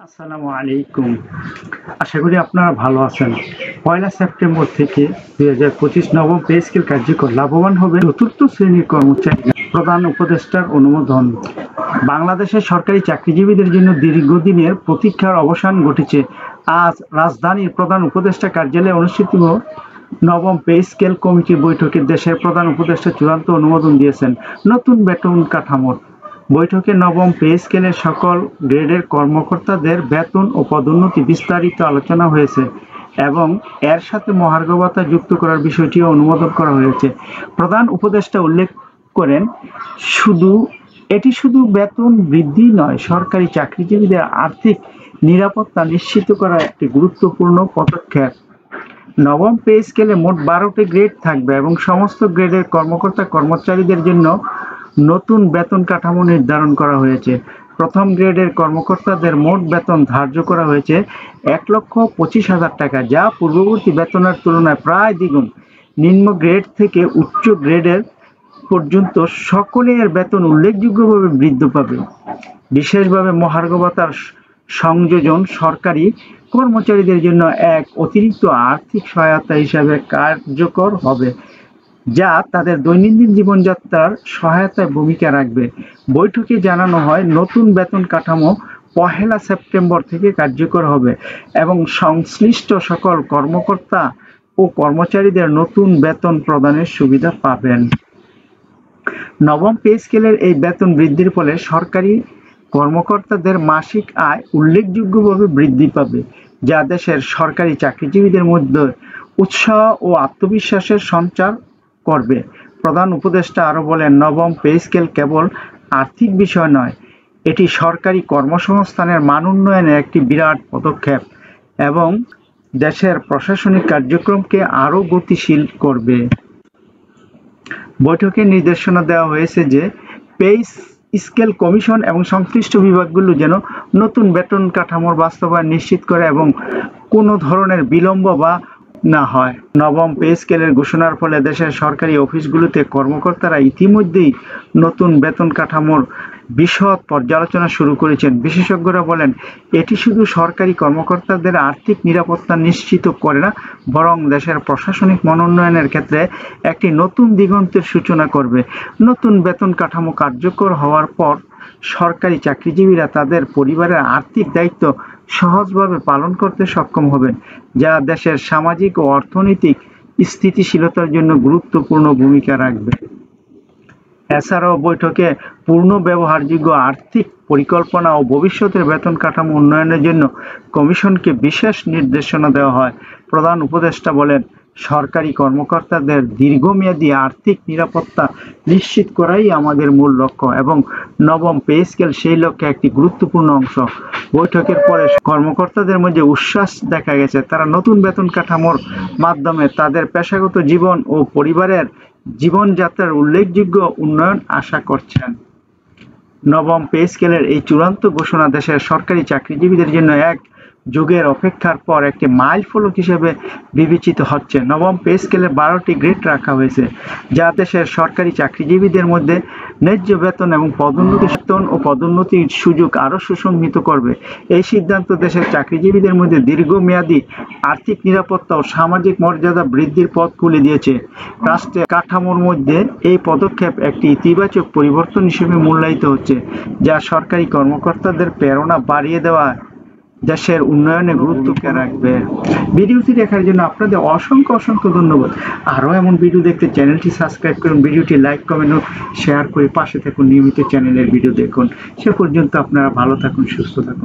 আসসালামু আলাইকুম। আশা করি আপনারা ভালো আছেন। পয়লা সেপ্টেম্বর থেকে 2025 নবম পে স্কেল কার্যকর। লাভবান হবে চতুর্থ শ্রেণীর কর্মচারীরা। প্রধান উপদেষ্টার অনুমোদন। বাংলাদেশের সরকারি চাকরিজীবীদের জন্য দীর্ঘদিনের প্রতীক্ষার অবসান ঘটেছে। আজ রাজধানীর প্রধান উপদেষ্টা কার্যালয়ে অনুষ্ঠিত নবম পে স্কেল কমিটির বৈঠকে দেশের প্রধান উপদেষ্টা চূড়ান্ত অনুমোদন দিয়েছেন নতুন বেতন কাঠামোর। বৈঠকে নবম পে স্কেলের সকল গ্রেডের কর্মকর্তাদের বেতন ও পদোন্নতি বিস্তারিত আলোচনা হয়েছে এবং এর সাথে মহার্ঘ ভাতা যুক্ত করার বিষয়টিও অনুমোদন করা হয়েছে। প্রধান উপদেষ্টা উল্লেখ করেন, এটি শুধু বেতন বৃদ্ধি নয়, সরকারি চাকরিজীবীদের আর্থিক নিরাপত্তা নিশ্চিত করার একটি গুরুত্বপূর্ণ পদক্ষেপ। নবম পে স্কেলে মোট 12টি গ্রেড থাকবে এবং সমস্ত গ্রেডের কর্মকর্তা-কর্মচারীদের জন্য নতুন বেতন কাঠামো নির্ধারণ করা হয়েছে। প্রথম গ্রেডের কর্মকর্তাদের মোট বেতন ধার্য করা হয়েছে 1,25,000 টাকা, যা পূর্ববর্তী বেতনের তুলনায় প্রায় দ্বিগুণ। নিম্ন গ্রেড থেকে উচ্চ গ্রেডের পর্যন্ত সকলের বেতন উল্লেখযোগ্যভাবে বৃদ্ধি পাবে। বিশেষভাবে মহার্ঘ ভাতার সংযোজন সরকারি কর্মচারীদের জন্য এক অতিরিক্ত আর্থিক সহায়তা হিসাবে কার্যকর হবে, যা তাদের দৈনন্দিন জীবনযাত্রার সহায়তায় ভূমিকা রাখবে। বৈঠকে জানানো হয়, নতুন বেতন কাঠামো পহেলা সেপ্টেম্বর থেকে কার্যকর হবে এবং সংশ্লিষ্ট সকল কর্মকর্তা ও কর্মচারীদের নতুন বেতন প্রদানের সুবিধা পাবেন। নবম পে স্কেলের এই বেতন বৃদ্ধির ফলে সরকারি কর্মকর্তাদের মাসিক আয় উল্লেখযোগ্যভাবে বৃদ্ধি পাবে, যা দেশের সরকারি চাকরিজীবীদের মধ্যে উৎসাহ ও আত্মবিশ্বাসের সঞ্চার করবে। প্রধান উপদেষ্টা আরও বলেন, নবম পে স্কেল কেবল আর্থিক বিষয় নয়, এটি সরকারি কর্মসংস্থানের মান উন্নয়নের একটি বিরাট পদক্ষেপ এবং দেশের প্রশাসনিক কার্যক্রমকে আরও গতিশীল করবে। বৈঠকে নির্দেশনা দেওয়া হয়েছে যে পে স্কেল কমিশন এবং সংশ্লিষ্ট বিভাগগুলো যেন নতুন বেতন কাঠামোর বাস্তবায়ন নিশ্চিত করে এবং কোনো ধরনের বিলম্ব বা না হয়। নবম পে স্কেলের ঘোষণার ফলে দেশের সরকারি অফিসগুলোতে কর্মকর্তারা ইতিমধ্যেই নতুন বেতন কাঠামোর বিশদ পর্যালোচনা শুরু করেছেন। বিশেষজ্ঞরা বলেন, এটি শুধু সরকারি কর্মকর্তাদের আর্থিক নিরাপত্তা নিশ্চিত করে না, বরং দেশের প্রশাসনিক মনোন্নয়নের ক্ষেত্রে একটি নতুন দিগন্তের সূচনা করবে। নতুন বেতন কাঠামো কার্যকর হওয়ার পর সরকারি চাকরিজীবীরা তাদের পরিবারের আর্থিক দায়িত্ব সহজভাবে পালন করতে সক্ষম হবেন, যা দেশের সামাজিক ও অর্থনৈতিক স্থিতিশীলতার জন্য গুরুত্বপূর্ণ ভূমিকা রাখবে। এছাড়াও বৈঠকে পূর্ণ ব্যবহারযোগ্য আর্থিক পরিকল্পনা ও ভবিষ্যতের বেতন কাঠামো উন্নয়নের জন্য কমিশনকে বিশেষ নির্দেশনা দেওয়া হয়। প্রধান উপদেষ্টা বলেন, সরকারি কর্মকর্তাদের দীর্ঘমেয়াদী আর্থিক নিরাপত্তা নিশ্চিত করাই আমাদের মূল লক্ষ্য এবং নবম পে স্কেল সেই লক্ষ্যে একটি গুরুত্বপূর্ণ অংশ। বৈঠকের পরে কর্মকর্তাদের মধ্যে উচ্ছ্বাস দেখা গেছে। তারা নতুন বেতন কাঠামোর মাধ্যমে তাদের পেশাগত জীবন ও পরিবারের জীবনযাত্রার উল্লেখযোগ্য উন্নয়ন আশা করছেন। নবম পে স্কেলের এই চূড়ান্ত ঘোষণা দেশের সরকারি চাকরিজীবীদের জন্য এক যুগের অপেক্ষার পর একটি মাইল ফলক হিসেবে বিবেচিত হচ্ছে। নবম পে স্কেলে 12টি গ্রেড রাখা হয়েছে, যা দেশের সরকারি চাকরিজীবীদের মধ্যে ন্যায্য বেতন এবং পদোন্নতির সুযোগ আরও সুসংহত করবে। এই সিদ্ধান্ত দেশের চাকরিজীবীদের মধ্যে দীর্ঘমেয়াদী আর্থিক নিরাপত্তা ও সামাজিক মর্যাদা বৃদ্ধির পথ খুলে দিয়েছে। রাষ্ট্রের কাঠামোর মধ্যে এই পদক্ষেপ একটি ইতিবাচক পরিবর্তন হিসেবে মূল্যায়িত হচ্ছে, যা সরকারি কর্মকর্তাদের প্রেরণা বাড়িয়ে দেওয়া দেশের উন্নয়নে গুরুত্বকে রাখবে। ভিডিওটি দেখার জন্য আপনাদের অসংখ্য ধন্যবাদ। আরও এমন ভিডিও দেখতে চ্যানেলটি সাবস্ক্রাইব করুন, ভিডিওটি লাইক, কমেন্ট ও শেয়ার করে পাশে থাকুন। নিয়মিত চ্যানেলের ভিডিও দেখুন। সে পর্যন্ত আপনারা ভালো থাকুন, সুস্থ থাকুন।